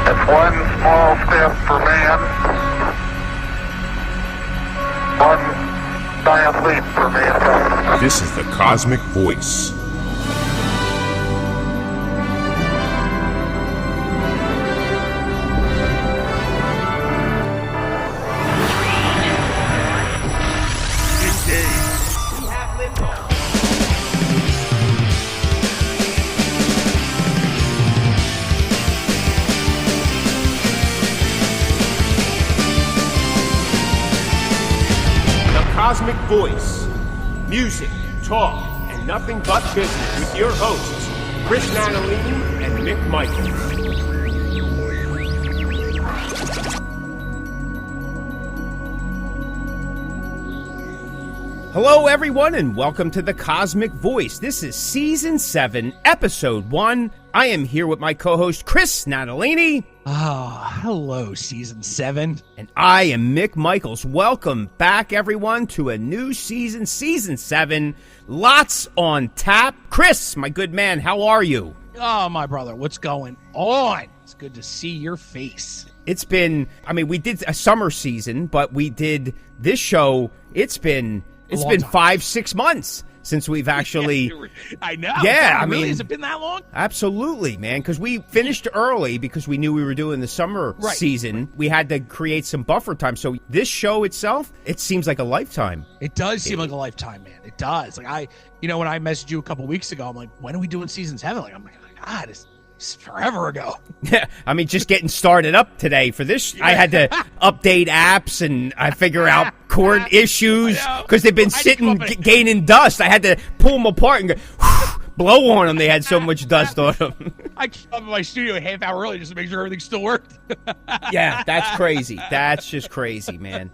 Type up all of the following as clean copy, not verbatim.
It's one small step for man, one giant leap for mankind. This is the Cosmick Voice. Cosmick Voice. Music, talk, and nothing but business with your hosts, Chris Natalini and Mick Michaels. Hello, everyone, and welcome to the Cosmick Voice. This is Season 7, Episode 1. I am here with my co-host, Chris Natalini. Oh, hello, Season 7. And I am Mick Michaels. Welcome back, everyone, to a new season, Season 7. Lots on tap. Chris, my good man, how are you? Oh, my brother, what's going on? It's good to see your face. It's been, we did a summer season, but we did this show. It's been 5-6 months since we've actually... I know. Yeah, really? Has it been that long? Absolutely, man, because we finished early because we knew we were doing the summer season. We had to create some buffer time. So this show itself, it seems like a lifetime. It does seem like a lifetime, man. It does. Like, when I messaged you a couple weeks ago, I'm like, when are we doing Season 7? Like, I'm like, God, it's forever ago. Yeah, just getting started up today for this. I had to update apps and I figure out cord issues because they've been sitting gaining dust. I had to pull them apart and go, blow on them. They had so much dust on them. I came up in my studio a half hour early just to make sure everything still worked. Yeah, that's crazy. That's just crazy, man.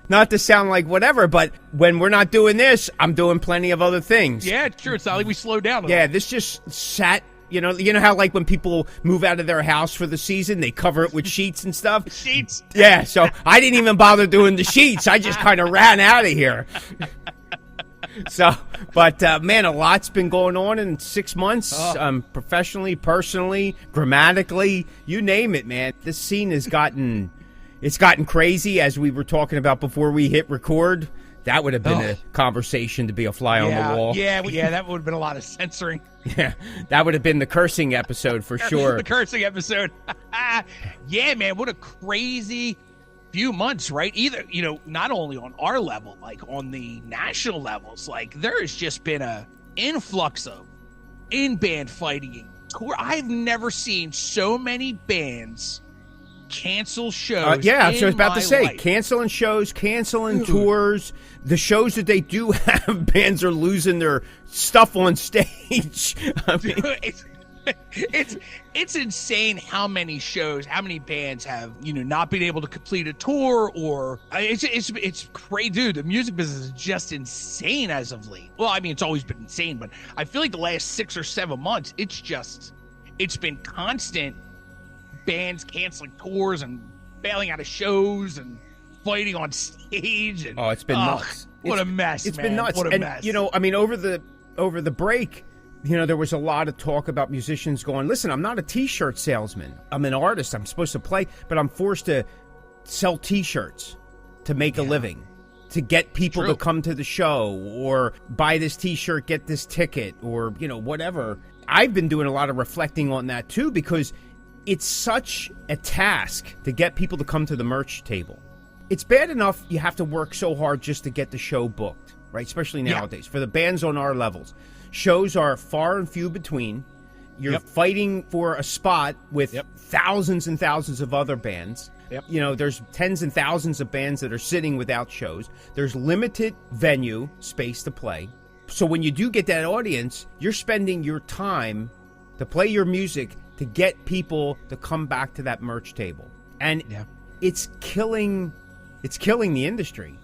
Not to sound like whatever, but when we're not doing this, I'm doing plenty of other things. Yeah, sure. It's not like we slowed down. Yeah, this just sat. You know how like when people move out of their house for the season, they cover it with sheets and stuff? Sheets? Yeah, so I didn't even bother doing the sheets. I just kind of ran out of here. So, but man, a lot's been going on in 6 months, professionally, personally, grammatically, you name it, man. This scene has gotten crazy, as we were talking about before we hit record. That would have been a conversation to be a fly on the wall. Yeah, that would have been a lot of censoring. Yeah, that would have been the cursing episode for sure. The cursing episode. Yeah, man, what a crazy few months, right? Either, not only on our level, like on the national levels, like there has just been a influx of in-band fighting tour. I've never seen so many bands cancel shows. So I was about to say, life. canceling shows, canceling tours. The shows that they do have, bands are losing their stuff on stage. It's insane how many shows, how many bands have not been able to complete a tour, or it's crazy, dude. The music business is just insane as of late. Well, it's always been insane, but I feel like the last 6 or 7 months, it's been constant. Bands canceling tours and bailing out of shows and fighting on stage. And it's been nuts. What a mess, It's man. been nuts. What a mess. Over the break, there was a lot of talk about musicians going, listen, I'm not a T-shirt salesman. I'm an artist. I'm supposed to play, but I'm forced to sell T-shirts to make a living, to get people to come to the show, or buy this T-shirt, get this ticket, or, whatever. I've been doing a lot of reflecting on that, too, because it's such a task to get people to come to the merch table. It's bad enough you have to work so hard just to get the show booked, right? Especially nowadays. For the bands on our levels. Shows are far and few between. You're fighting for a spot with thousands and thousands of other bands. There's tens and thousands of bands that are sitting without shows. There's limited venue space to play. So when you do get that audience, you're spending your time to play your music to get people to come back to that merch table. And it's killing the industry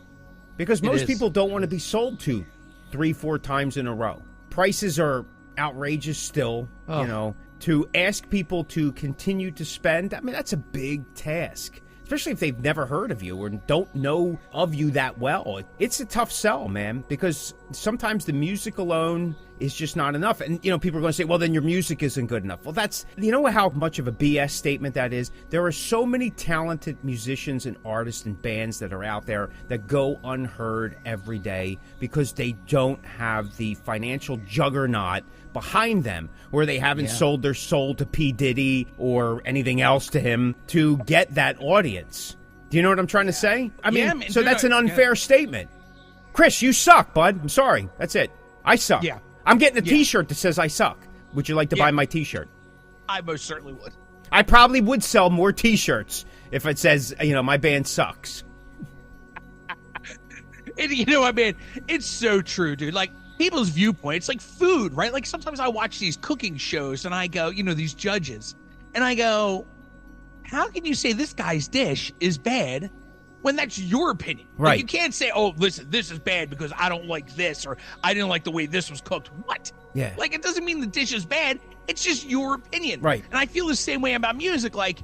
because most people don't want to be sold to 3-4 times in a row. Prices are outrageous still, to ask people to continue to spend. That's a big task, especially if they've never heard of you or don't know of you that well. It's a tough sell, man, because sometimes the music alone is just not enough. And, people are going to say, well, then your music isn't good enough. Well, that's, how much of a BS statement that is? There are so many talented musicians and artists and bands that are out there that go unheard every day because they don't have the financial juggernaut behind them, where they haven't sold their soul to P. Diddy or anything else to him to get that audience. Do you know what I'm trying to say? I mean, so that's an unfair statement. Chris, you suck, bud. I'm sorry. That's it. I suck. Yeah. I'm getting a T-shirt that says I suck. Would you like to buy my T-shirt? I most certainly would. I probably would sell more T-shirts if it says, my band sucks. And it's so true, dude. Like, people's viewpoints, like food, right? Like, sometimes I watch these cooking shows and I go, these judges, and I go, how can you say this guy's dish is bad when that's your opinion? Right. Like, you can't say, oh, listen, this is bad because I don't like this, or I didn't like the way this was cooked. What? Yeah. Like, it doesn't mean the dish is bad. It's just your opinion. Right. And I feel the same way about music. Like,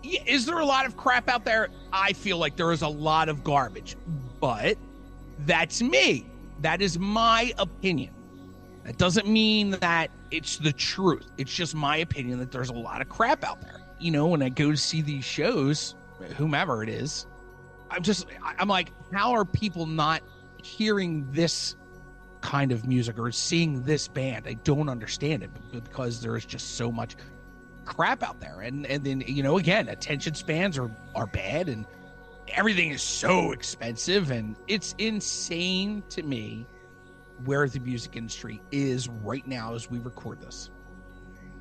is there a lot of crap out there? I feel like there is a lot of garbage, but that's me. That is my opinion. That doesn't mean that it's the truth. It's just my opinion that there's a lot of crap out there. When I go to see these shows, whomever it is, I'm like, how are people not hearing this kind of music or seeing this band? I don't understand it, because there is just so much crap out there. And then, again, attention spans are bad, and everything is so expensive, and it's insane to me where the music industry is right now as we record this.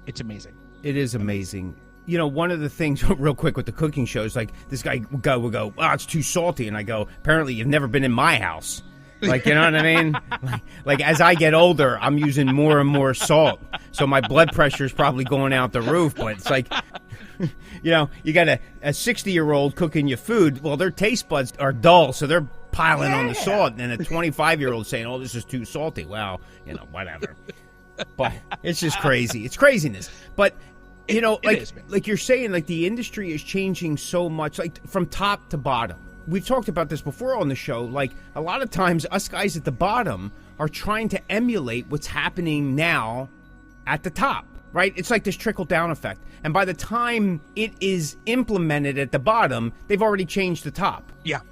It's amazing. It is amazing. One of the things, real quick, with the cooking shows, like, this guy would go, oh, it's too salty. And I go, apparently you've never been in my house. Like, you know what I mean? Like, as I get older, I'm using more and more salt. So my blood pressure is probably going out the roof. But it's like, you got a 60-year-old cooking your food. Well, their taste buds are dull, so they're piling on the salt. And a 25-year-old saying, oh, this is too salty. Well, whatever. But it's just crazy. It's craziness. But... like you're saying, like, the industry is changing so much, like, from top to bottom. We've talked about this before on the show. Like, a lot of times us guys at the bottom are trying to emulate what's happening now at the top, right? It's like this trickle-down effect. And by the time it is implemented at the bottom, they've already changed the top. Yeah.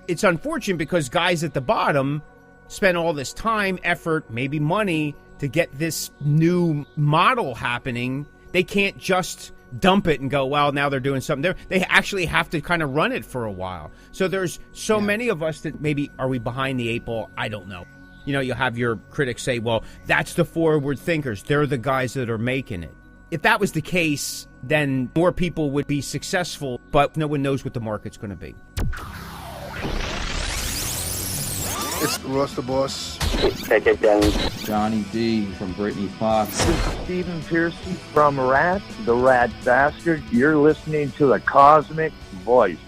It's unfortunate because guys at the bottom spend all this time, effort, maybe money to get this new model happening. They can't just dump it and go, well, now they're doing something. They actually have to kind of run it for a while. So there's so many of us that maybe, are we behind the 8 ball? I don't know. You'll have your critics say, well, that's the forward thinkers. They're the guys that are making it. If that was the case, then more people would be successful, but no one knows what the market's going to be. It's Ross the Boss. Take it down. Johnny D from Britney Fox. This is Stephen Pearcy from Rat, the Rat Bastard. You're listening to the Cosmick Voice.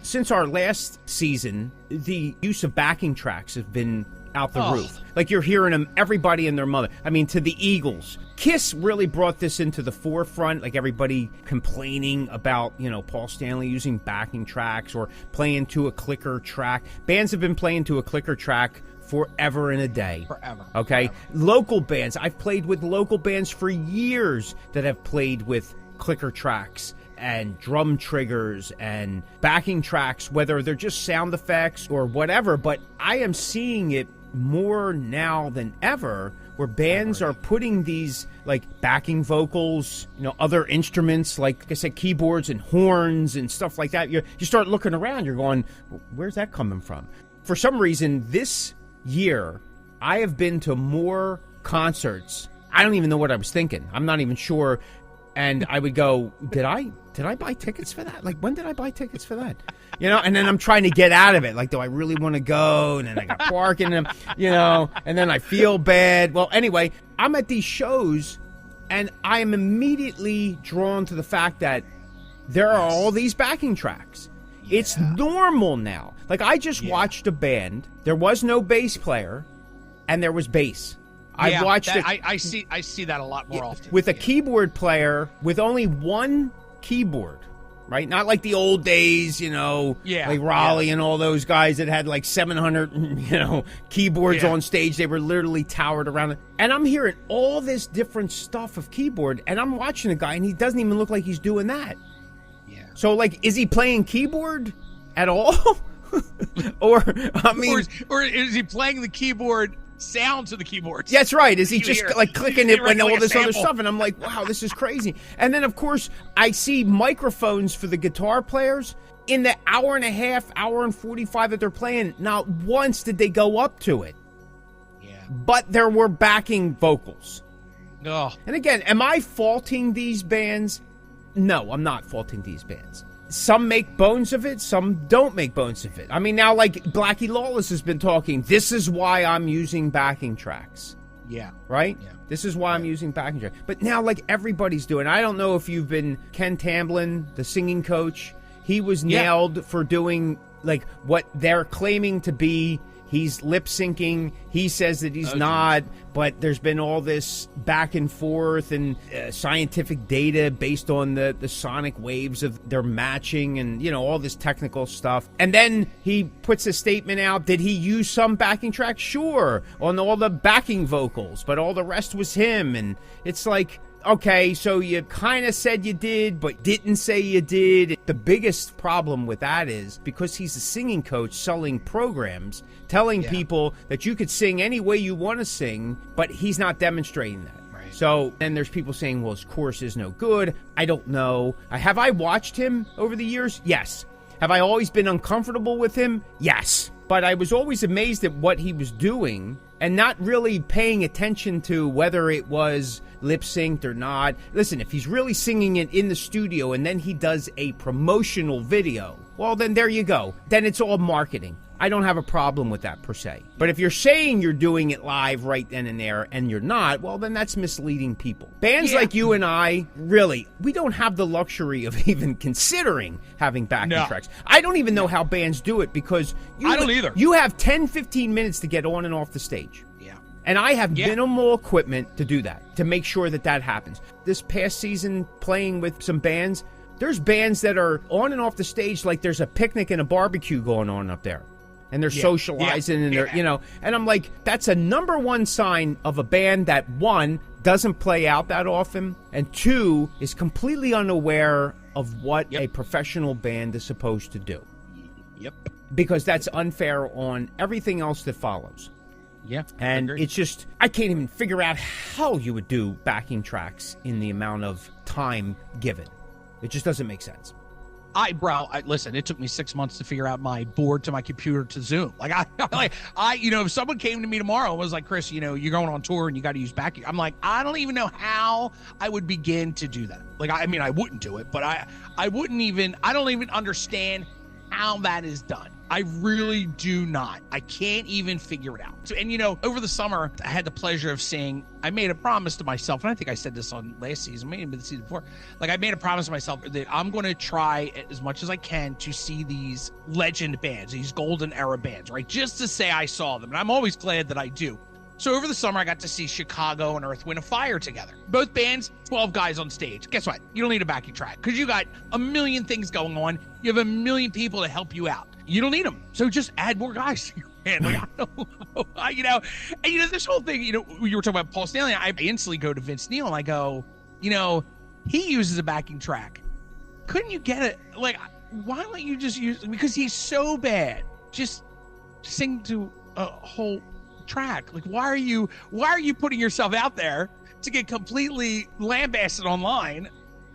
Since our last season, the use of backing tracks have been out the roof. Like, you're hearing them, everybody and their mother. I mean, to the Eagles. Kiss really brought this into the forefront, like everybody complaining about, Paul Stanley using backing tracks or playing to a clicker track. Bands have been playing to a clicker track forever and a day. Forever. Okay? Forever. Local bands. I've played with local bands for years that have played with clicker tracks and drum triggers and backing tracks, whether they're just sound effects or whatever. But I am seeing it more now than ever, where bands are putting these, like, backing vocals, other instruments, like I said, keyboards and horns and stuff like that. You start looking around, you're going, where's that coming from? For some reason, this year, I have been to more concerts. I don't even know what I was thinking. I'm not even sure. And I would go, did I buy tickets for that? Like, when did I buy tickets for that? And then I'm trying to get out of it. Like, do I really want to go? And then I got parking them, and then I feel bad. Well, anyway, I'm at these shows, and I am immediately drawn to the fact that there are all these backing tracks. Yeah. It's normal now. Like, I just watched a band. There was no bass player, and there was bass. I watched it. I see that a lot more often. With a keyboard player with only one keyboard. right? Not like the old days, like Raleigh and all those guys that had like 700, keyboards on stage. They were literally towered around it. And I'm hearing all this different stuff of keyboard, and I'm watching a guy, and he doesn't even look like he's doing that. Yeah. So, like, is he playing keyboard at all? or is he playing the keyboard sound to the keyboards? That's right. Is he just like clicking it when all this other sample. stuff? And I'm like, wow, this is crazy. And then, of course, I see microphones for the guitar players. In the hour and a half, hour and 45 that they're playing, not once did they go up to it. Yeah. But there were backing vocals. Oh. And again, am I faulting these bands? No, I'm not faulting these bands. Some make bones of it, some don't make bones of it. I mean, now, like, Blackie Lawless has been talking, this is why I'm using backing tracks. Yeah. Right? Yeah. This is why I'm using backing tracks. But now, like, everybody's doing. I don't know if you've been Ken Tamblyn, the singing coach. He was nailed for doing, like, what they're claiming to be. He's lip syncing. He says that he's not, but there's been all this back and forth and scientific data based on the sonic waves of their matching and, all this technical stuff. And then he puts a statement out. Did he use some backing track? Sure, on all the backing vocals, but all the rest was him. And it's like, okay, so you kind of said you did, but didn't say you did. The biggest problem with that is because he's a singing coach selling programs, telling people that you could sing any way you want to sing, but he's not demonstrating that. Right. So then there's people saying, well, his course is no good. I don't know. Have I watched him over the years? Yes. Have I always been uncomfortable with him? Yes. But I was always amazed at what he was doing and not really paying attention to whether it was lip synced or not. Listen, if he's really singing it in the studio and then he does a promotional video, well, then there you go. Then it's all marketing. I don't have a problem with that per se. But if you're saying you're doing it live right then and there and you're not, well, then that's misleading people. Bands like you and I, really, we don't have the luxury of even considering having backing tracks. I don't even know how bands do it because I don't either. You have 10, 15 minutes to get on and off the stage. Yeah. And I have minimal equipment to do that, to make sure that happens. This past season, playing with some bands, there's bands that are on and off the stage like there's a picnic and a barbecue going on up there. And they're socializing and they're, and I'm like, that's a number one sign of a band that, one, doesn't play out that often, and two, is completely unaware of what a professional band is supposed to do. Yep. Because that's unfair on everything else that follows. Yeah. And it's just, I can't even figure out how you would do backing tracks in the amount of time given. It just doesn't make sense. Listen, it took me 6 months to figure out my board to my computer to Zoom. If someone came to me tomorrow and was like, Chris, you're going on tour and you got to use backing. I'm like, I don't even know how I would begin to do that. I wouldn't do it, but I don't even understand how that is done. I really do not. I can't even figure it out. And, over the summer, I had the pleasure of seeing, I made a promise to myself, and I think I said this on last season, maybe the season before. I made a promise to myself that I'm going to try as much as I can to see these legend bands, these golden era bands, right? Just to say I saw them. And I'm always glad that I do. So over the summer, I got to see Chicago and Earth, Wind & Fire together. Both bands, 12 guys on stage. Guess what? You don't need a backing track because you got a million things going on. You have a million people to help you out. You don't need them. So just add more guys to your band. I don't know. And this whole thing, you were talking about Paul Stanley. I instantly go to Vince Neil and I go, he uses a backing track. Couldn't you get it? Why don't you just use, because he's so bad, just sing to a whole track. Why are you putting yourself out there to get completely lambasted online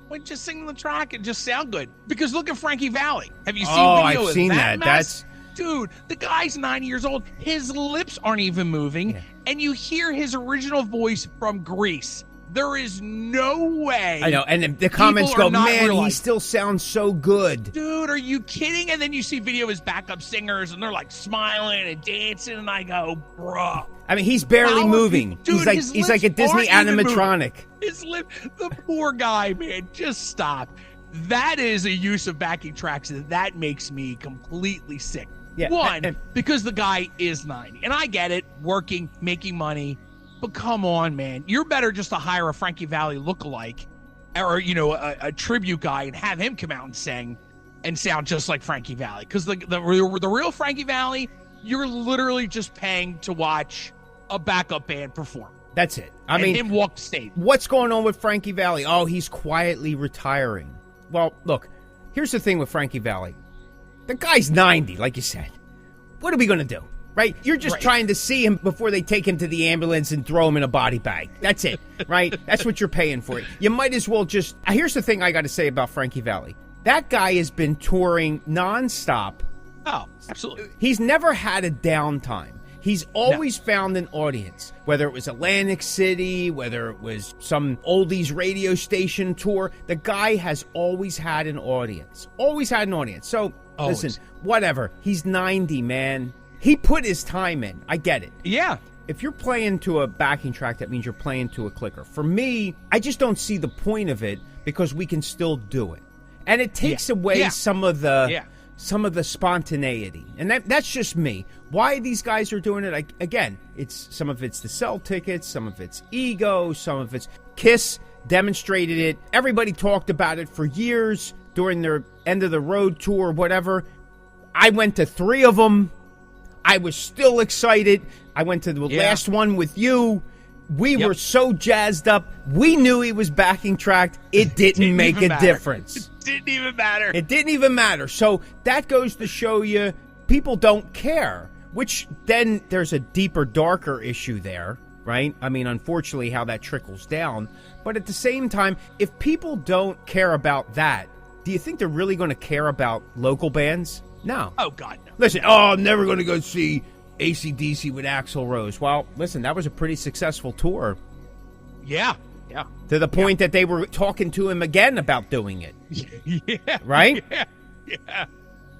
when just sing the track and just sound good? Because look at Frankie Valli. Have you seen video I've of seen that that. mess? Dude, the guy's 90 years old. His lips aren't even moving, and you hear his original voice from Grease. There is no way. I know, and the comments go, man, he realizing. still sounds so good. Dude, are you kidding? And then you see video of his backup singers, and they're smiling and dancing, and I go, bruh. I mean, he's barely moving. Dude, he's like a Disney animatronic. His lip, the poor guy, man, just stop. That is a use of backing tracks that makes me completely sick. Yeah, One, because the guy is 90, and I get it, working, making money. But come on, man. You're better just to hire a Frankie Valli lookalike or a tribute guy and have him come out and sing and sound just like Frankie Valli. Because the real Frankie Valli, you're literally just paying to watch a backup band perform. That's it. I mean, him walk the stage. What's going on with Frankie Valli? Oh, he's quietly retiring. Well, look, here's the thing with Frankie Valli. The guy's 90, like you said. What are we going to do? Right? You're just trying to see him before they take him to the ambulance and throw him in a body bag. That's it, right? That's what you're paying for. You might as well just... Here's the thing I got to say about Frankie Valli. That guy has been touring nonstop. Oh, absolutely. He's never had a downtime. He's always found an audience, whether it was Atlantic City, whether it was some oldies radio station tour. The guy has always had an audience. Always had an audience. So, listen, whatever. He's 90, man. He put his time in. I get it. Yeah. If you're playing to a backing track, that means you're playing to a clicker. For me, I just don't see the point of it because we can still do it. And it takes away some of the spontaneity. And that's just me. Why these guys are doing it, again, some of it's to sell tickets, some of it's ego, some of it's Kiss demonstrated it. Everybody talked about it for years during their end of the road tour, whatever. I went to 3 of them. I was still excited. I went to the last one with you. We were so jazzed up. We knew he was backing tracked. It didn't make a difference. It didn't even matter. It didn't even matter. So that goes to show you people don't care, which then there's a deeper, darker issue there, right? I mean, unfortunately, how that trickles down. But at the same time, if people don't care about that, do you think they're really going to care about local bands? No. Oh, God, no. Listen, I'm never going to go see AC/DC with Axl Rose. Well, listen, that was a pretty successful tour. Yeah. To the point that they were talking to him again about doing it. Yeah. Right? Yeah.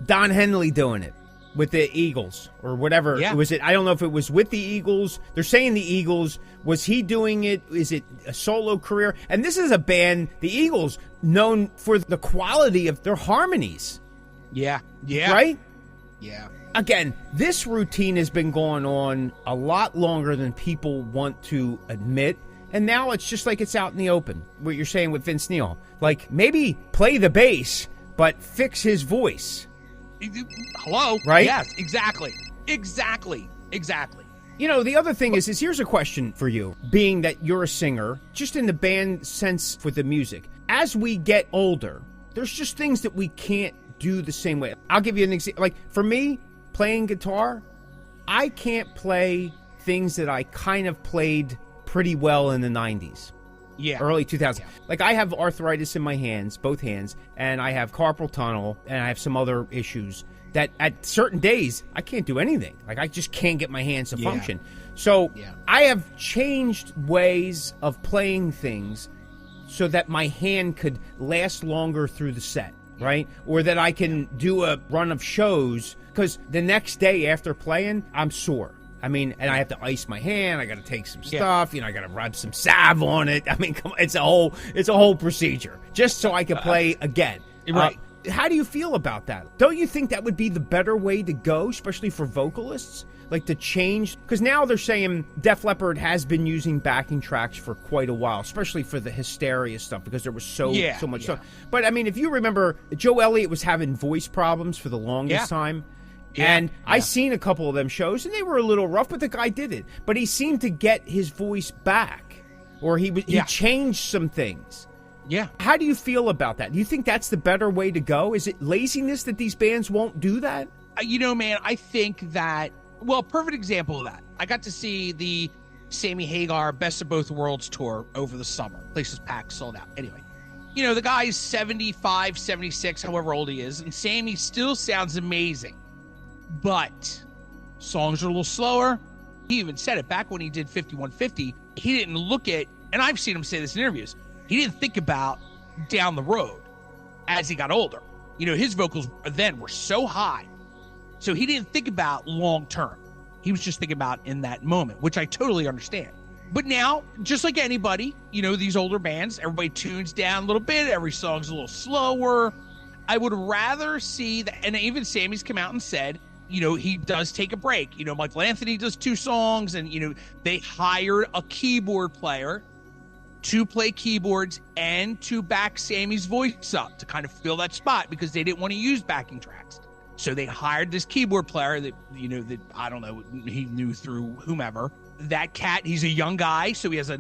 Don Henley doing it with the Eagles or whatever. Yeah. Was it? I don't know if it was with the Eagles. They're saying the Eagles. Was he doing it? Is it a solo career? And this is a band, the Eagles, known for the quality of their harmonies. Yeah. Right? Yeah. Again, this routine has been going on a lot longer than people want to admit. And now it's just like it's out in the open. What you're saying with Vince Neil. Like, maybe play the bass, but fix his voice. Hello? Right? Yes, exactly. You know, the other thing is here's a question for you. Being that you're a singer, just in the band sense for the music. As we get older, there's just things that we can't do the same way. I'll give you an example. Like, for me, playing guitar, I can't play things that I kind of played pretty well in the 90s. Yeah. Early 2000s. Yeah. Like, I have arthritis in my hands, both hands, and I have carpal tunnel, and I have some other issues that at certain days, I can't do anything. Like, I just can't get my hands to function. So, I have changed ways of playing things so that my hand could last longer through the set. Right? Or that I can do a run of shows, because the next day after playing, I'm sore. I mean, and I have to ice my hand. I got to take some stuff. I got to rub some salve on it. I mean, come on, it's a whole procedure just so I can play again. Right. How do you feel about that? Don't you think that would be the better way to go, especially for vocalists? Like, to change? Because now they're saying Def Leppard has been using backing tracks for quite a while, especially for the Hysteria stuff, because there was so much stuff. But, I mean, if you remember, Joe Elliott was having voice problems for the longest time. And I seen a couple of them shows, and they were a little rough, but the guy did it. But he seemed to get his voice back, or he changed some things. Yeah. How do you feel about that? Do you think that's the better way to go? Is it laziness that these bands won't do that? Man, I think that, well, perfect example of that. I got to see the Sammy Hagar Best of Both Worlds tour over the summer. Place was packed, sold out. Anyway, the guy's 75, 76, however old he is, and Sammy still sounds amazing. But songs are a little slower. He even said it back when he did 5150. He didn't look at, and I've seen him say this in interviews, he didn't think about down the road as he got older. His vocals then were so high. So he didn't think about long term. He was just thinking about in that moment, which I totally understand. But now, just like anybody, these older bands, everybody tunes down a little bit. Every song's a little slower. I would rather see that. And even Sammy's come out and said, he does take a break. Michael Anthony does 2 songs, and, they hired a keyboard player to play keyboards and to back Sammy's voice up to kind of fill that spot because they didn't want to use backing tracks. So they hired this keyboard player that, that I don't know, he knew through whomever. That cat, he's a young guy, so he has a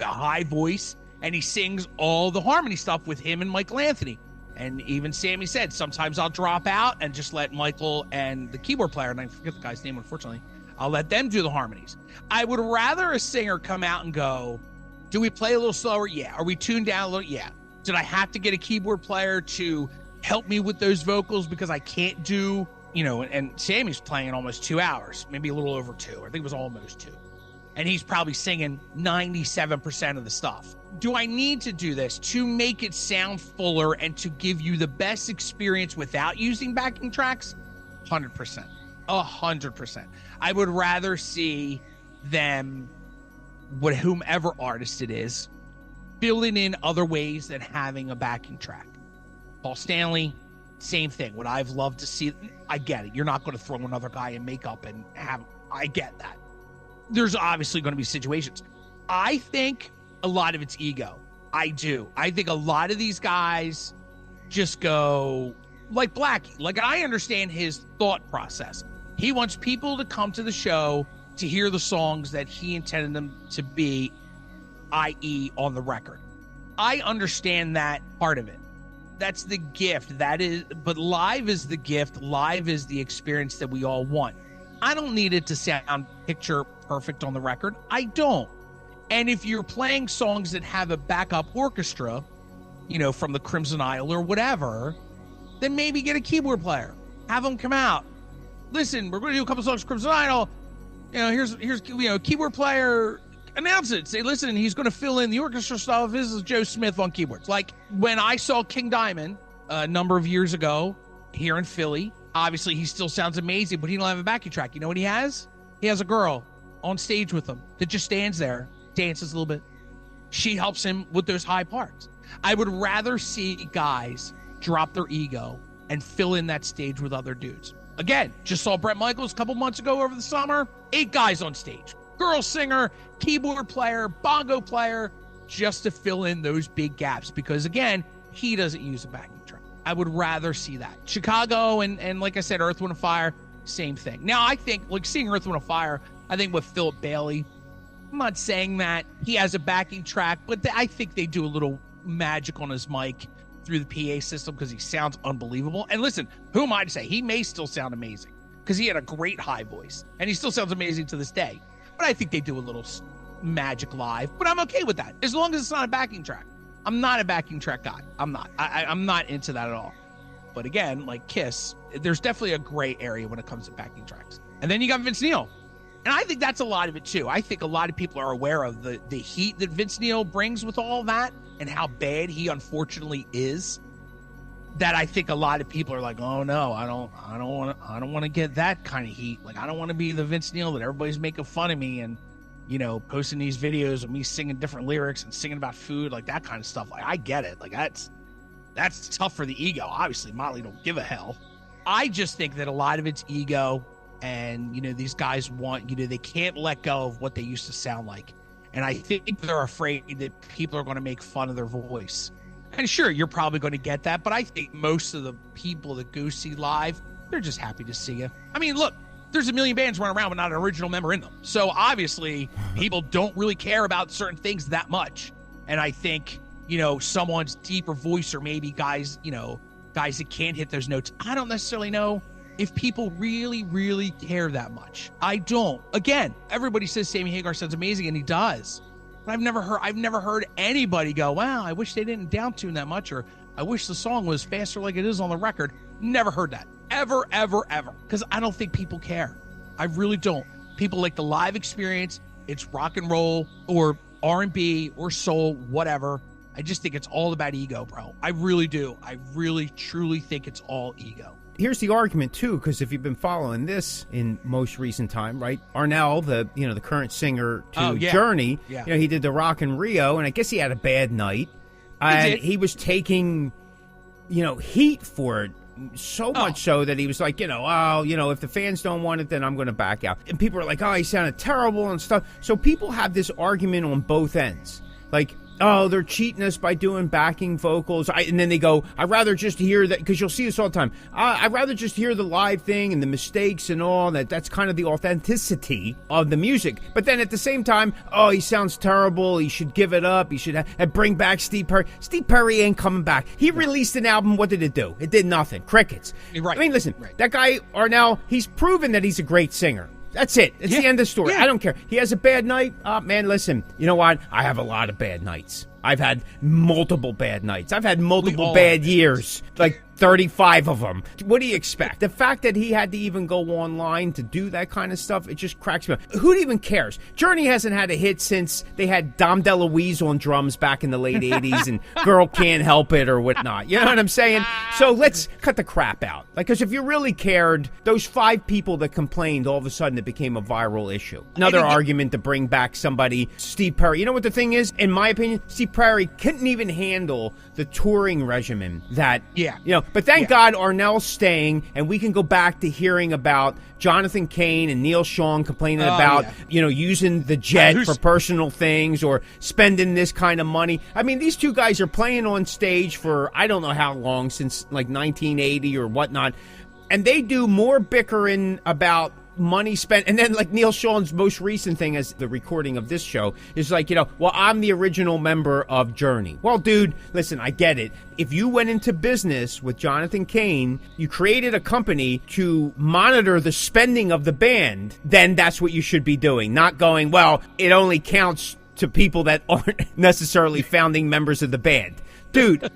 high voice, and he sings all the harmony stuff with him and Michael Anthony. And even Sammy said, sometimes I'll drop out and just let Michael and the keyboard player, and I forget the guy's name, unfortunately, I'll let them do the harmonies. I would rather a singer come out and go, do we play a little slower? Yeah. Are we tuned down a little? Yeah. Did I have to get a keyboard player to help me with those vocals because I can't do, and Sammy's playing almost 2 hours, maybe a little over 2. I think it was almost 2. And he's probably singing 97% of the stuff. Do I need to do this to make it sound fuller and to give you the best experience without using backing tracks? 100%. 100%. I would rather see them, whomever artist it is, filling in other ways than having a backing track. Paul Stanley, same thing. What I've loved to see, I get it. You're not going to throw another guy in makeup and I get that. There's obviously going to be situations. I think a lot of it's ego. I do. I think a lot of these guys just go like Blackie. Like, I understand his thought process. He wants people to come to the show to hear the songs that he intended them to be, i.e. on the record. I understand that part of it. That's the gift. But live is the gift. Live is the experience that we all want. I don't need it to sound picture perfect on the record. I don't. And if you're playing songs that have a backup orchestra, from the Crimson Isle or whatever, then maybe get a keyboard player. Have them come out. Listen, we're going to do a couple songs from Crimson Idol. Here's keyboard player, announce it. Say, listen, he's going to fill in the orchestra stuff. This is Joe Smith on keyboards. Like when I saw King Diamond a number of years ago here in Philly, obviously he still sounds amazing, but he don't have a backing track. You know what he has? He has a girl on stage with him that just stands there, dances a little bit. She helps him with those high parts. I would rather see guys drop their ego and fill in that stage with other dudes. Again, just saw Bret Michaels a couple months ago over the summer. 8 guys on stage. Girl singer, keyboard player, bongo player, just to fill in those big gaps. Because again, he doesn't use a backing track. I would rather see that. Chicago and like I said, Earth, Wind & Fire, same thing. Now, I think, like seeing Earth, Wind & Fire, I think with Philip Bailey, I'm not saying that he has a backing track, but I think they do a little magic on his mic through the PA system because he sounds unbelievable. And listen, who am I to say? He may still sound amazing because he had a great high voice and he still sounds amazing to this day. But I think they do a little magic live, but I'm okay with that as long as it's not a backing track. I'm not a backing track guy. I'm not. I'm not into that at all. But again, like Kiss, there's definitely a gray area when it comes to backing tracks. And then you got Vince Neil. And I think that's a lot of it too. I think a lot of people are aware of the heat that Vince Neil brings with all that and how bad he unfortunately is. That I think a lot of people are like, oh no, I don't want to get that kind of heat. Like, I don't want to be the Vince Neil that everybody's making fun of me and, posting these videos of me singing different lyrics and singing about food, like that kind of stuff. Like, I get it. Like, that's tough for the ego. Obviously, Motley don't give a hell. I just think that a lot of it's ego. And, these guys want, they can't let go of what they used to sound like. And I think they're afraid that people are going to make fun of their voice. And sure, you're probably going to get that. But I think most of the people that go see live, they're just happy to see you. I mean, look, there's a million bands running around with not an original member in them. So obviously, people don't really care about certain things that much. And I think, someone's deeper voice or maybe guys that can't hit those notes. I don't necessarily know if people really, really care that much. I don't. Again, everybody says Sammy Hagar sounds amazing, and he does. But I've never heard anybody go, wow, I wish they didn't downtune that much, or I wish the song was faster like it is on the record. Never heard that. Ever, ever, ever. Because I don't think people care. I really don't. People like the live experience. It's rock and roll or R&B or soul, whatever. I just think it's all about ego, bro. I really do. I really, truly think it's all ego. Here's the argument too, because if you've been following this in most recent time, right? Arnell, the current singer to Journey, he did the Rock in Rio, and I guess he had a bad night. And he was taking, heat for it. So much so that he was like, if the fans don't want it, then I'm going to back out. And people are like, oh, he sounded terrible and stuff. So people have this argument on both ends. like, oh, they're cheating us by doing backing vocals. And then they go, I'd rather just hear that, because you'll see this all the time. I'd rather just hear the live thing and the mistakes and all that. That's kind of the authenticity of the music. But then at the same time, oh, he sounds terrible. He should give it up. He should bring back Steve Perry. Steve Perry ain't coming back. He released an album. What did it do? It did nothing. Crickets. Right. I mean, listen, that guy, Arnell, he's proven that he's a great singer. That's it. It's the end of the story. I don't care. He has a bad night. Man, listen, you know what? I have a lot of bad nights. I've had multiple bad nights. I've had multiple bad years, like 35 of them. What do you expect? The fact that he had to even go online to do that kind of stuff, it just cracks me up. Who even cares? Journey hasn't had a hit since they had Dom DeLuise on drums back in the late 80s and Girl Can't Help It or whatnot. You know what I'm saying? So let's cut the crap out. Like, because if you really cared, those 5 people that complained, all of a sudden it became a viral issue. Another argument to bring back somebody, Steve Perry. You know what the thing is? In my opinion, Steve Perry couldn't even handle the touring regimen that, but thank God Arnell's staying, and we can go back to hearing about Jonathan Cain and Neil Sean complaining about, using the jet for personal things or spending this kind of money. I mean, these two guys are playing on stage for I don't know how long, since like 1980 or whatnot, and they do more bickering about money spent. And then like Neil Sean's most recent thing as the recording of this show is like, well, I'm the original member of Journey. Well, dude, listen, I get it. If you went into business with Jonathan Cain, you created a company to monitor the spending of the band, then that's what you should be doing. Not going, well, it only counts to people that aren't necessarily founding members of the band. Dude,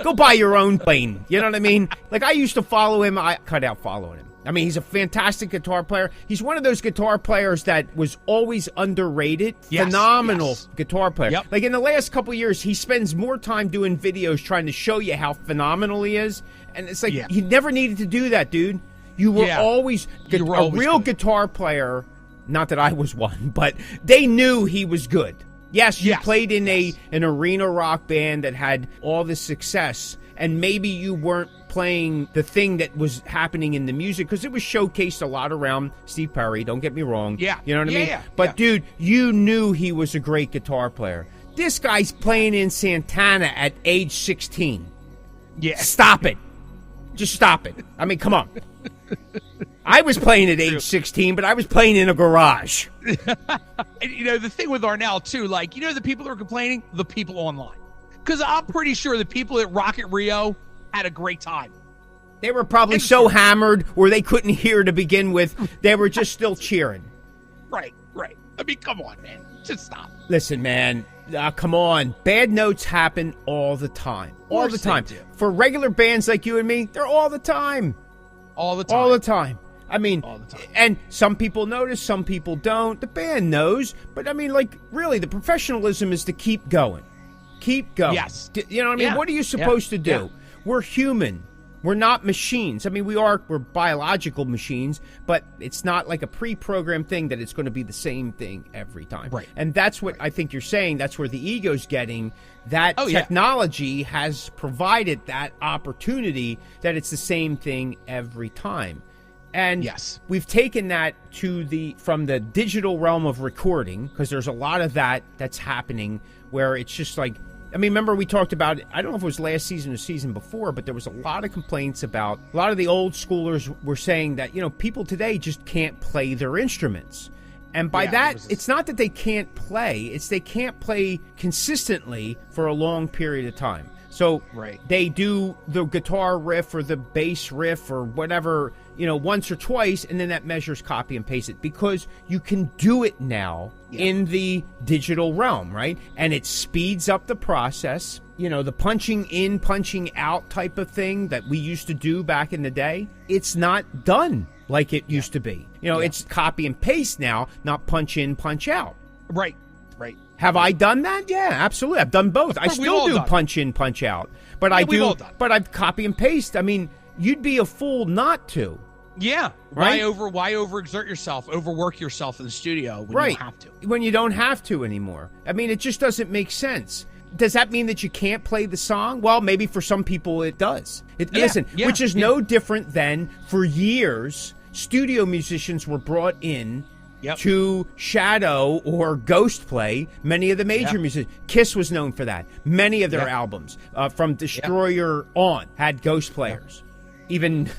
go buy your own plane. You know what I mean? Like, I used to follow him. I cut out following him. I mean, he's a fantastic guitar player. He's one of those guitar players that was always underrated. Phenomenal guitar player. Yep. Like, in the last couple of years, he spends more time doing videos trying to show you how phenomenal he is. And it's like, you never needed to do that, dude. You were always a real guitar player. Not that I was one, but they knew he was good. Yes, you played in an arena rock band that had all this success, and maybe you weren't playing the thing that was happening in the music, because it was showcased a lot around Steve Perry, don't get me wrong. Yeah. You know what I mean? But, dude, you knew he was a great guitar player. This guy's playing in Santana at age 16. Yeah. Stop it. Just stop it. I mean, come on. I was playing at age 16, but I was playing in a garage. And, the thing with Arnell, too, like, the people that are complaining? The people online. Because I'm pretty sure the people at Rocket Rio had a great time. They were probably so hammered where they couldn't hear to begin with. They were just still cheering. Right. I mean, come on, man. Just stop. Listen, man. Come on. Bad notes happen all the time. All the time. For regular bands like you and me, they're all the time. All the time. All the time. I mean, all the time. And some people notice, some people don't. The band knows. But, I mean, like, really, the professionalism is to keep going. Keep going. Yes. You know what I mean? What are you supposed to do? Yeah. We're human. We're not machines. I mean, we're biological machines, but it's not like a pre-programmed thing that it's going to be the same thing every time. Right. And that's what I think you're saying. That's where the ego's getting. That technology has provided that opportunity that it's the same thing every time. And we've taken that from the digital realm of recording, because there's a lot of that's happening where it's just like, I mean, remember we talked about, I don't know if it was last season or season before, but there was a lot of complaints about, a lot of the old schoolers were saying that, people today just can't play their instruments. And by it's not that they can't play, it's they can't play consistently for a long period of time. So they do the guitar riff or the bass riff or whatever, once or twice, and then that measures copy and paste it, because you can do it now in the digital realm, right? And it speeds up the process. The punching in, punching out type of thing that we used to do back in the day, it's not done like it used to be. It's copy and paste now, not punch in, punch out. Right. Have I done that? Yeah, absolutely. I've done both. I still do punch in, punch out. But I've copy and paste. I mean, you'd be a fool not to. Yeah. Right? Why overexert yourself, overwork yourself in the studio when you don't have to? When you don't have to anymore. I mean, it just doesn't make sense. Does that mean that you can't play the song? Well, maybe for some people it does. Which is no different than, for years, studio musicians were brought in to shadow or ghost play many of the major musicians. Kiss was known for that. Many of their albums, from Destroyer on, had ghost players. Even,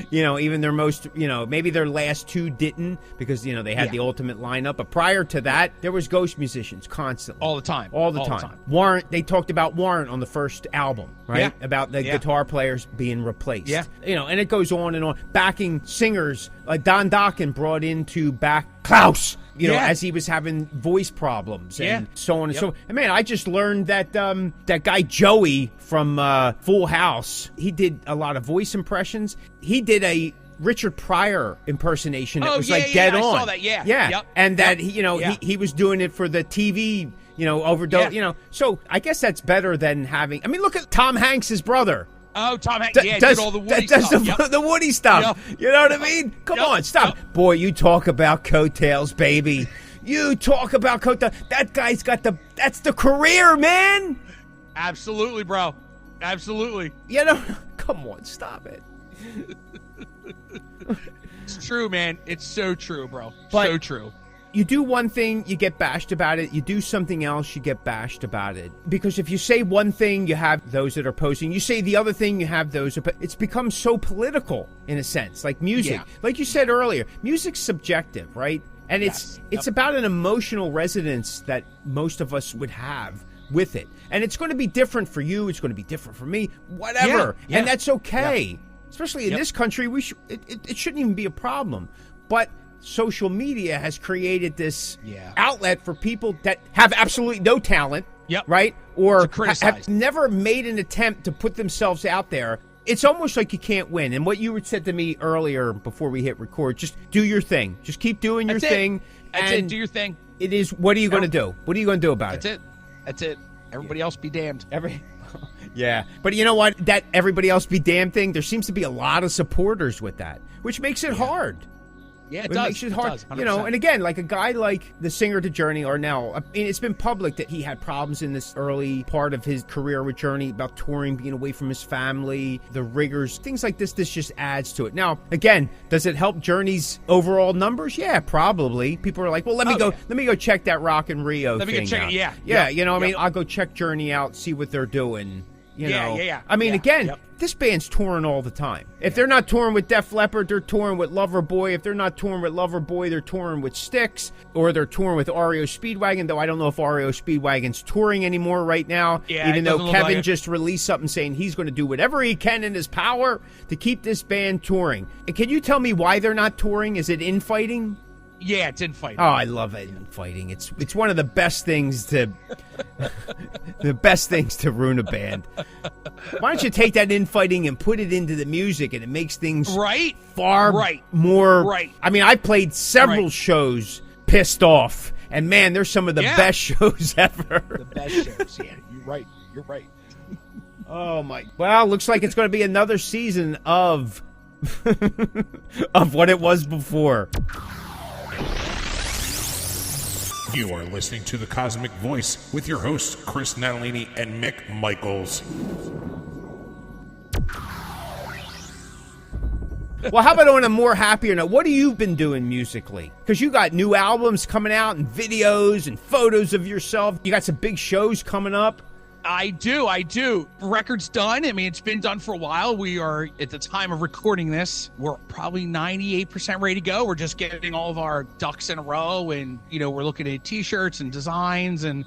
even their most, maybe their last two didn't because, they had the ultimate lineup. But prior to that, there was ghost musicians constantly. All the time. All the time. Warrant, they talked about Warrant on the first album, right? Yeah. About the guitar players being replaced. Yeah. And it goes on and on. Backing singers, like Don Dokken brought in to back Klaus, as he was having voice problems and so on and so on. And man, I just learned that that guy Joey from Full House, he did a lot of voice impressions. He did a Richard Pryor impersonation that was dead on. I saw that, yeah. Yep. And that, he was doing it for the TV, overdose, So I guess that's better than having, look at Tom Hanks' brother. Oh, Tom Hanks, did all the Woody does stuff. The Woody stuff. Yep. You know what I mean? Come on, stop. Yep. Boy, you talk about coattails, baby. You talk about coattails. That guy's got that's the career, man. Absolutely, bro. Absolutely. Come on, stop it. It's true, man. It's so true, bro. But so true. You do one thing, you get bashed about it. You do something else, you get bashed about it. Because if you say one thing, you have those that are opposing. You say the other thing, you have those. It's become so political, in a sense, like music. Yeah. Like you said earlier, music's subjective, right? And it's about an emotional resonance that most of us would have with it. And it's going to be different for you. It's going to be different for me. Whatever. Yeah. And that's okay. Yeah. Especially in this country, it shouldn't even be a problem. But social media has created this outlet for people that have absolutely no talent, right? Or have never made an attempt to put themselves out there. It's almost like you can't win. And what you said to me earlier before we hit record, just do your thing. Just keep doing your thing. That's it. Do your thing. It is, what are you going to do? What are you going to do about it? That's it. Everybody else be damned. Yeah. But you know what? That everybody else be damned thing, there seems to be a lot of supporters with that, which makes it hard. Yeah, it makes it hard. Does, and again, like a guy like the singer to Journey, or now, it's been public that he had problems in this early part of his career with Journey about touring, being away from his family, the rigors, things like this. This just adds to it. Now, again, does it help Journey's overall numbers? Yeah, probably. People are like, well, let me go check that Rock in Rio thing. Let me go check it. Yeah. I'll go check Journey out, see what they're doing. Again, this band's touring all the time. If they're not touring with Def Leppard, they're touring with Loverboy. If they're not touring with Loverboy, they're touring with Styx, or they're touring with REO Speedwagon, though I don't know if REO Speedwagon's touring anymore right now, even though Kevin just released something saying he's going to do whatever he can in his power to keep this band touring. And can you tell me why they're not touring? Is it infighting? Yeah, it's infighting. Oh, I love it. Infighting. It's one of the best things to ruin a band. Why don't you take that infighting and put it into the music, and it makes things far more. Right. I played several shows pissed off, and man, they're some of the best shows ever. The best shows. Yeah, you're right. Oh my. Well, looks like it's going to be another season of of what it was before. You are listening to the Cosmick Voice with your hosts, Chris Natalini and Mick Michaels. Well, how about on a more happier note? What have you been doing musically? Because you got new albums coming out and videos and photos of yourself. You got some big shows coming up. I do. Record's done. It's been done for a while. We are, at the time of recording this, we're probably 98% ready to go. We're just getting all of our ducks in a row, and, we're looking at t-shirts and designs and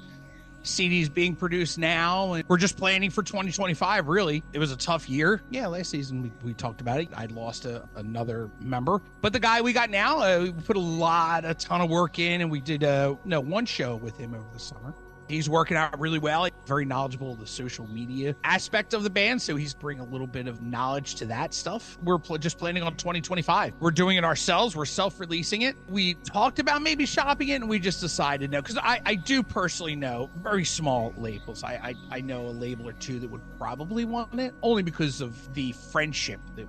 CDs being produced now. And we're just planning for 2025, really. It was a tough year. Yeah, last season we talked about it. I'd lost another member. But the guy we got now, we put a ton of work in, and we did one show with him over the summer. He's working out really well. Very knowledgeable of the social media aspect of the band, so he's bringing a little bit of knowledge to that stuff. We're just planning on 2025. We're doing it ourselves. We're self-releasing it. We talked about maybe shopping it, and we just decided no, because I do personally know very small labels. I know a label or two that would probably want it, only because of the friendship that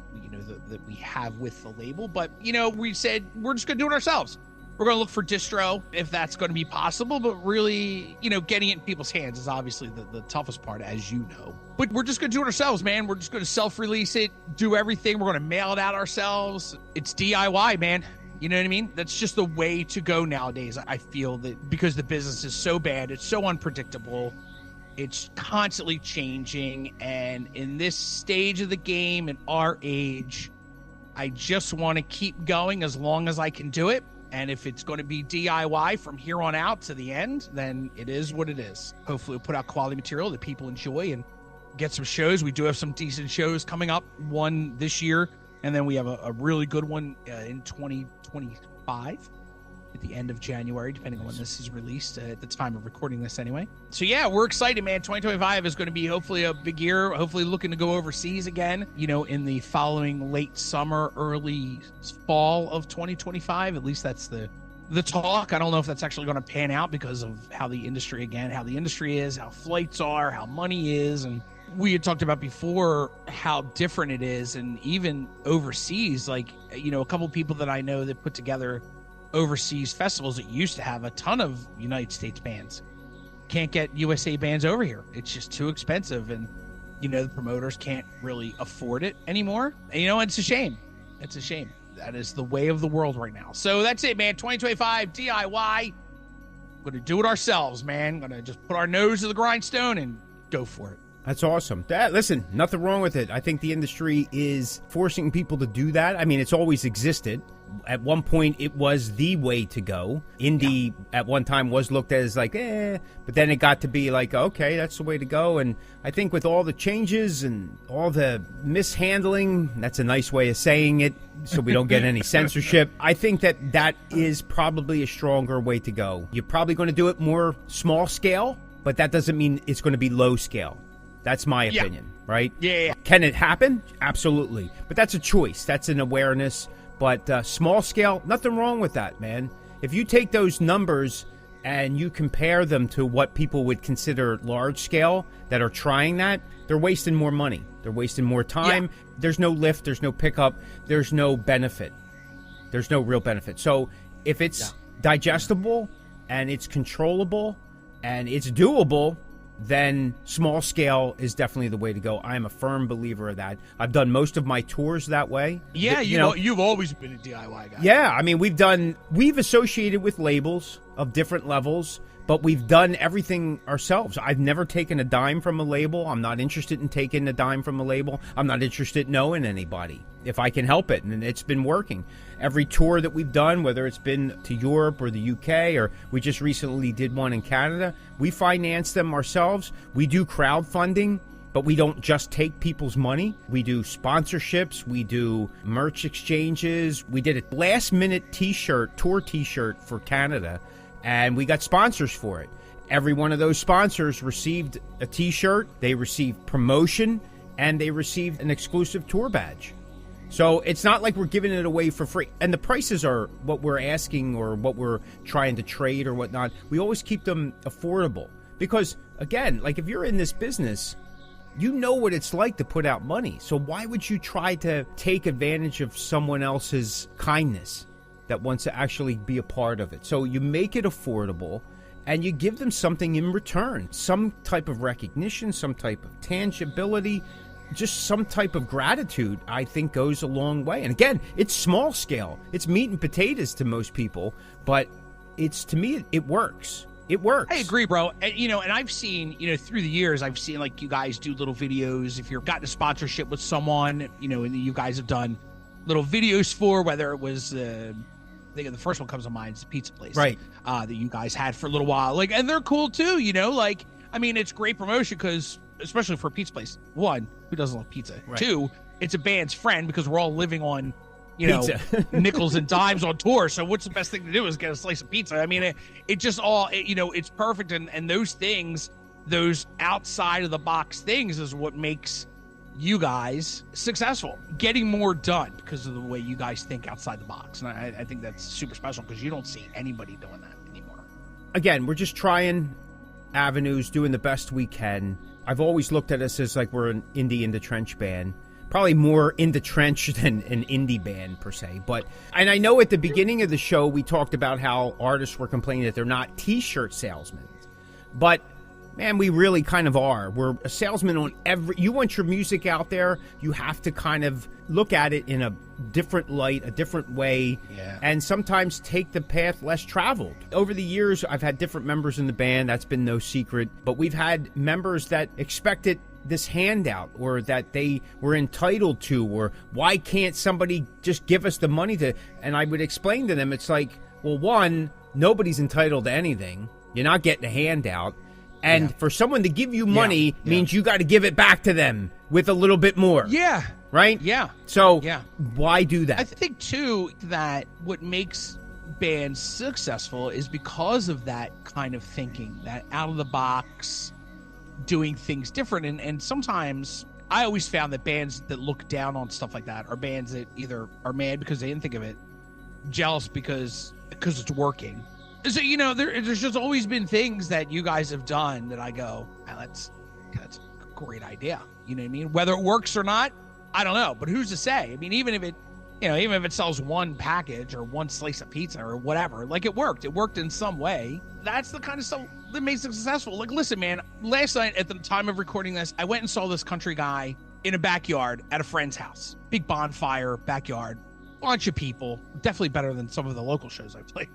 that we have with the label. But we said we're just going to do it ourselves. We're going to look for distro if that's going to be possible, but really, getting it in people's hands is obviously the toughest part, as you know. But we're just going to do it ourselves, man. We're just going to self-release it, do everything. We're going to mail it out ourselves. It's DIY, man. You know what I mean? That's just the way to go nowadays. I feel that because the business is so bad, it's so unpredictable, it's constantly changing. And in this stage of the game, in our age, I just want to keep going as long as I can do it. And if it's going to be DIY from here on out to the end, then it is what it is. Hopefully we'll put out quality material that people enjoy and get some shows. We do have some decent shows coming up, one this year, and then we have a really good one in 2025 at the end of January, depending on when this is released, at the time of recording this anyway. So yeah, we're excited, man. 2025 is going to be hopefully a big year, hopefully looking to go overseas again, in the following late summer, early fall of 2025. At least that's the talk. I don't know if that's actually going to pan out because of how the industry is, how flights are, how money is. And we had talked about before how different it is. And even overseas, like, a couple people that I know that put together overseas festivals that used to have a ton of United States bands can't get USA bands over here. It's just too expensive, and the promoters can't really afford it anymore. And it's a shame. That is the way of the world right now. So that's it, man. 2025 DIY. Gonna do it ourselves, man. Gonna just put our nose to the grindstone and go for it. That's awesome. Listen, nothing wrong with it. I think the industry is forcing people to do that. I mean, it's always existed. At one point, it was the way to go. Indie at one time was looked at as like, but then it got to be like, okay, that's the way to go. And I think with all the changes and all the mishandling, that's a nice way of saying it, so we don't get any censorship. I think that is probably a stronger way to go. You're probably going to do it more small scale, but that doesn't mean it's going to be low scale. That's my opinion, right? Yeah. Can it happen? Absolutely. But that's a choice. That's an awareness. But small scale, nothing wrong with that, man. If you take those numbers and you compare them to what people would consider large scale that are trying that, they're wasting more money. They're wasting more time. Yeah. There's no lift. There's no pickup. There's no benefit. There's no real benefit. So if it's digestible and it's controllable and it's doable, then small scale is definitely the way to go. I am a firm believer of that. I've done most of my tours that way. Yeah, you've always been a DIY guy. Yeah, I mean, we've associated with labels of different levels, but we've done everything ourselves. I've never taken a dime from a label. I'm not interested in taking a dime from a label. I'm not interested in knowing anybody if I can help it, and it's been working. Every tour that we've done, whether it's been to Europe or the UK, or we just recently did one in Canada, we finance them ourselves. We do crowdfunding, but we don't just take people's money. We do sponsorships. We do merch exchanges. We did a last-minute tour T-shirt for Canada, and we got sponsors for it. Every one of those sponsors received a T-shirt, they received promotion, and they received an exclusive tour badge. So it's not like we're giving it away for free. And the prices are what we're asking or what we're trying to trade or whatnot. We always keep them affordable. Because, again, like if you're in this business, you know what it's like to put out money. So why would you try to take advantage of someone else's kindness that wants to actually be a part of it? So you make it affordable and you give them something in return. Some type of recognition, some type of tangibility, just some type of gratitude, I think, goes a long way. And again, it's small scale. It's meat and potatoes to most people, but to me, it works. It works. I agree, bro. And I've seen, through the years, I've seen like you guys do little videos. If you've gotten a sponsorship with someone, and you guys have done little videos for, whether it was, I think the first one comes to mind is the pizza place, right? That you guys had for a little while, and they're cool too. It's great promotion because, especially for a pizza place, one, who doesn't love pizza? Right. Two, it's a band's friend because we're all living on, pizza. nickels and dimes on tour. So what's the best thing to do is get a slice of pizza. I mean, it just all, it's perfect. And those things, those outside of the box things is what makes you guys successful, getting more done because of the way you guys think outside the box. And I think that's super special because you don't see anybody doing that anymore. Again, we're just trying avenues, doing the best we can. I've always looked at us as like we're an indie in the trench band, probably more in the trench than an indie band per se. And I know at the beginning of the show, we talked about how artists were complaining that they're not T-shirt salesmen, but man, we really kind of are. We're a salesman on you want your music out there, you have to kind of look at it in a different light, a different way, and sometimes take the path less traveled. Over the years, I've had different members in the band. That's been no secret. But we've had members that expected this handout, or that they were entitled to, or why can't somebody just give us the money to? And I would explain to them, it's like, well, one, nobody's entitled to anything. You're not getting a handout. And for someone to give you money means you got to give it back to them with a little bit more. Yeah. Right? Yeah. So why do that? I think, too, that what makes bands successful is because of that kind of thinking, that out of the box, doing things different. And sometimes I always found that bands that look down on stuff like that are bands that either are mad because they didn't think of it, jealous because it's working. So, you know, there's just always been things that you guys have done that I go, oh, that's a great idea. You know what I mean? Whether it works or not, I don't know. But who's to say? I mean, even if it sells one package or one slice of pizza or whatever, like it worked in some way. That's the kind of stuff that makes it successful. Like, listen, man, last night at the time of recording this, I went and saw this country guy in a backyard at a friend's house. Big bonfire, backyard. Bunch of people, definitely better than some of the local shows I played.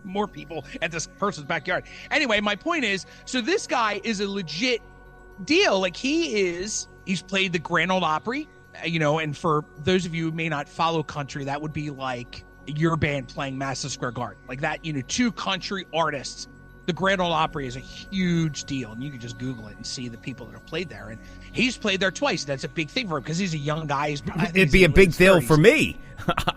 More people at this person's backyard. Anyway, my point is, so this guy is a legit deal. Like, he's played the Grand Ole Opry, you know, and for those of you who may not follow country, that would be like your band playing Madison Square Garden. Like that, you know, two country artists. The Grand Ole Opry is a huge deal, and you can just Google it and see the people that have played there. And he's played there twice. That's a big thing for him because he's a young guy. It'd be a big deal for me.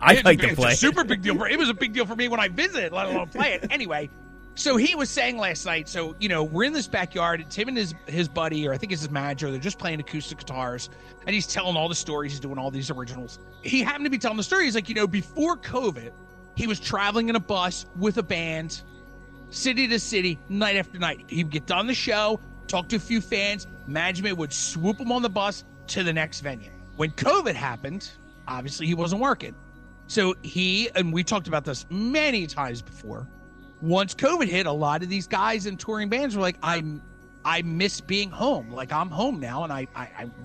I'd like to play. It's a super big deal. It was a big deal for me when I visited, let alone play it. Anyway, so he was saying last night, so, you know, we're in this backyard. It's him and his buddy, or I think it's his manager. They're just playing acoustic guitars, and he's telling all the stories. He's doing all these originals. He happened to be telling the story. He's like, you know, before COVID, he was traveling in a bus with a band, city to city, night after night. He'd get done the show, talk to a few fans, management would swoop him on the bus to the next venue. When COVID happened, obviously he wasn't working. So and we talked about this many times before, once COVID hit, a lot of these guys in touring bands were like, I miss being home. Like, I'm home now, and I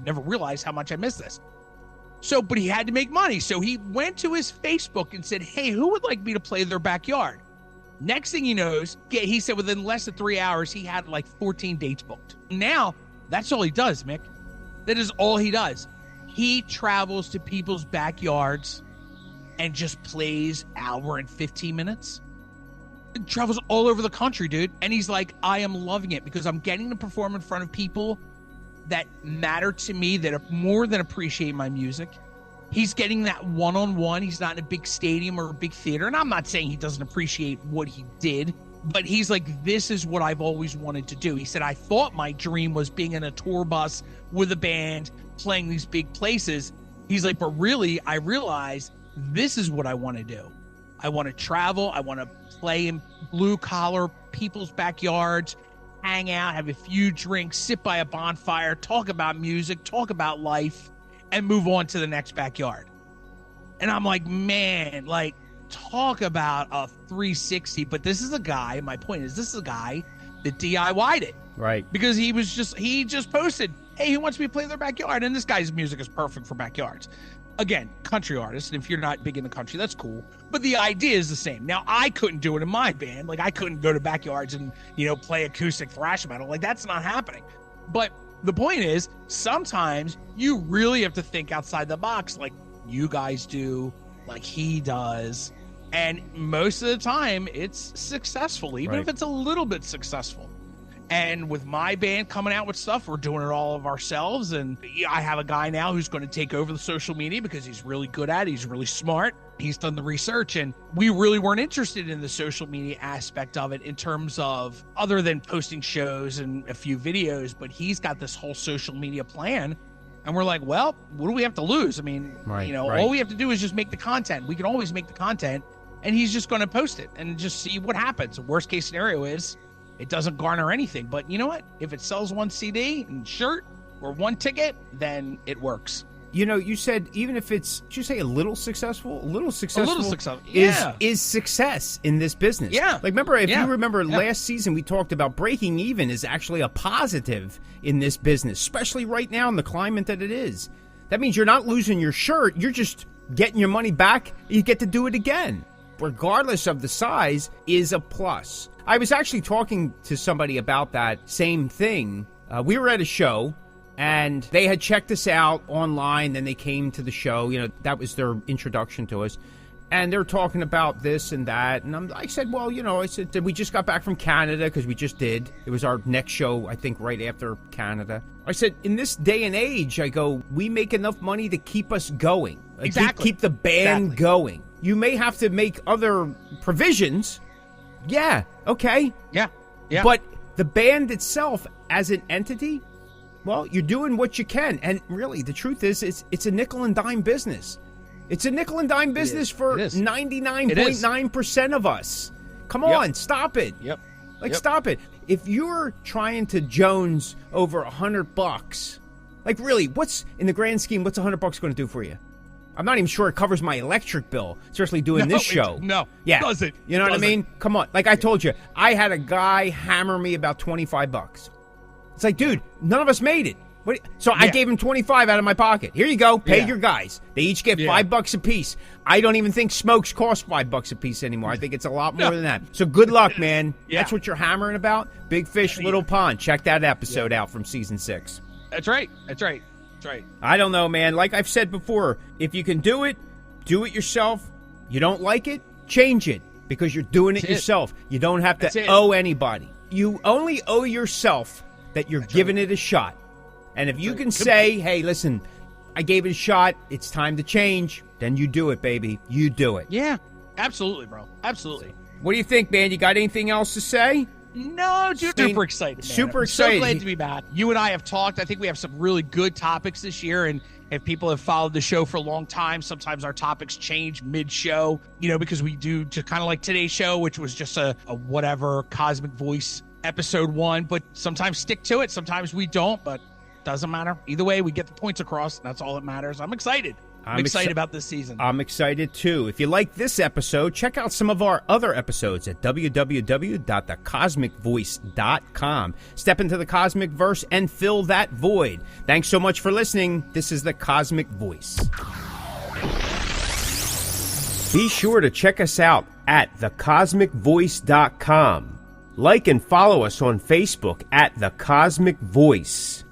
never realized how much I miss this. So, but he had to make money. So he went to his Facebook and said, hey, who would like me to play their backyard? Next thing he knows, he said within less than 3 hours, he had like 14 dates booked. Now, that's all he does, Mick. That is all he does. He travels to people's backyards and just plays hour and 15 minutes. He travels all over the country, dude. And he's like, I am loving it because I'm getting to perform in front of people that matter to me, that more than appreciate my music. He's getting that one-on-one. He's not in a big stadium or a big theater. And I'm not saying he doesn't appreciate what he did, but he's like, this is what I've always wanted to do. He said, I thought my dream was being in a tour bus with a band, playing these big places. He's like, but really, I realized this is what I want to do. I want to travel. I want to play in blue-collar people's backyards, hang out, have a few drinks, sit by a bonfire, talk about music, talk about life, and move on to the next backyard. And I'm like, man, like, talk about a 360. But this is a guy, my point is, this is a guy that DIY'd it. Right. Because he just posted, hey, who wants me to play their backyard? And this guy's music is perfect for backyards. Again, country artist, and if you're not big in the country, that's cool. But the idea is the same. Now, I couldn't do it in my band. Like, I couldn't go to backyards and, you know, play acoustic thrash metal. Like, that's not happening. But the point is, sometimes you really have to think outside the box, like you guys do, like he does. And most of the time, it's successful, even if it's a little bit successful. And with my band coming out with stuff, we're doing it all of ourselves. And I have a guy now who's going to take over the social media because he's really good at it. He's really smart. He's done the research. And we really weren't interested in the social media aspect of it in terms of other than posting shows and a few videos. But he's got this whole social media plan. And we're like, well, what do we have to lose? I mean, all we have to do is just make the content. We can always make the content. And he's just going to post it and just see what happens. The worst case scenario is it doesn't garner anything. But you know what? If it sells one CD and shirt or one ticket, then it works. You know, you said even if it's, did you say a little successful? Is success in this business. Yeah. Like, remember, if you remember last season, we talked about breaking even is actually a positive in this business, especially right now in the climate that it is. That means you're not losing your shirt. You're just getting your money back, you get to do it again. Regardless of the size is a plus. I was actually talking to somebody about that same thing. We were at a show, and they had checked us out online, then they came to the show. You know, that was their introduction to us. And they're talking about this and that. And I said, well, you know, we just got back from Canada, because we just did. It was our next show, I think, right after Canada. I said, in this day and age, I go, we make enough money to keep us going. Exactly. Keep the band going. You may have to make other provisions. Yeah, okay. Yeah. But the band itself, as an entity, well, you're doing what you can. And really, the truth is, it's a nickel and dime business. It's a nickel and dime business for 99.9% of us. Come on, stop it. Yep. Stop it. If you're trying to Jones over $100, like really, what's in the grand scheme, what's $100 going to do for you? I'm not even sure it covers my electric bill, especially doing this show. It doesn't. You know what I mean? Come on. Like I told you, I had a guy hammer me about $25. It's like, dude, none of us made it. So I gave him $25 out of my pocket. Here you go. Pay your guys. They each get $5 a piece. I don't even think smokes cost $5 a piece anymore. I think it's a lot more than that. So good luck, man. That's what you're hammering about. Big fish, little pond. Check that episode out from season 6. That's right. I don't know, man. Like I've said before, if you can do it yourself. You don't like it, change it, because you're doing it yourself. You don't have to owe anybody. You only owe yourself that you're giving it a shot. And if you can say, hey, listen, I gave it a shot, it's time to change, then you do it, baby. You do it. Yeah, absolutely, bro. Absolutely. What do you think, man? You got anything else to say? No, dude, super excited, man. Super I'm excited. So glad to be back. You and I have talked. I think we have some really good topics this year, and if people have followed the show for a long time, sometimes our topics change mid-show, you know, because we do just kind of like today's show, which was just a whatever Cosmic Voice episode 1, but sometimes stick to it. Sometimes we don't, but doesn't matter. Either way, we get the points across, and that's all that matters. I'm excited. I'm excited about this season. I'm excited, too. If you like this episode, check out some of our other episodes at www.thecosmicvoice.com. Step into the Cosmic Verse and fill that void. Thanks so much for listening. This is the Cosmic Voice. Be sure to check us out at thecosmicvoice.com. Like and follow us on Facebook at The Cosmic Voice.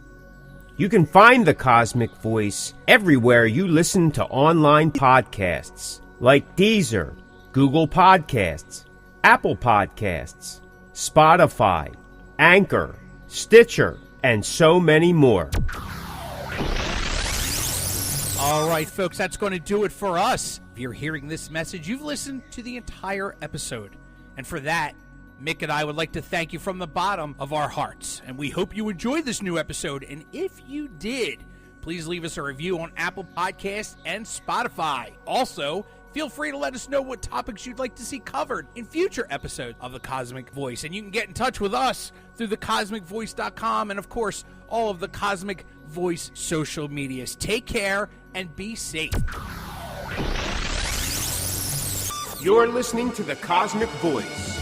You can find The Cosmic Voice everywhere you listen to online podcasts, like Deezer, Google Podcasts, Apple Podcasts, Spotify, Anchor, Stitcher, and so many more. All right, folks, that's going to do it for us. If you're hearing this message, you've listened to the entire episode. And for that, Mick and I would like to thank you from the bottom of our hearts, and we hope you enjoyed this new episode. And if you did, please leave us a review on Apple Podcasts and Spotify. Also, feel free to let us know what topics you'd like to see covered in future episodes of The Cosmic Voice. And you can get in touch with us through thecosmicvoice.com and, of course, all of the Cosmic Voice social medias. Take care and be safe. You're listening to The Cosmic Voice.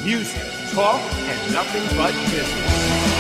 Music, talk, and nothing but business.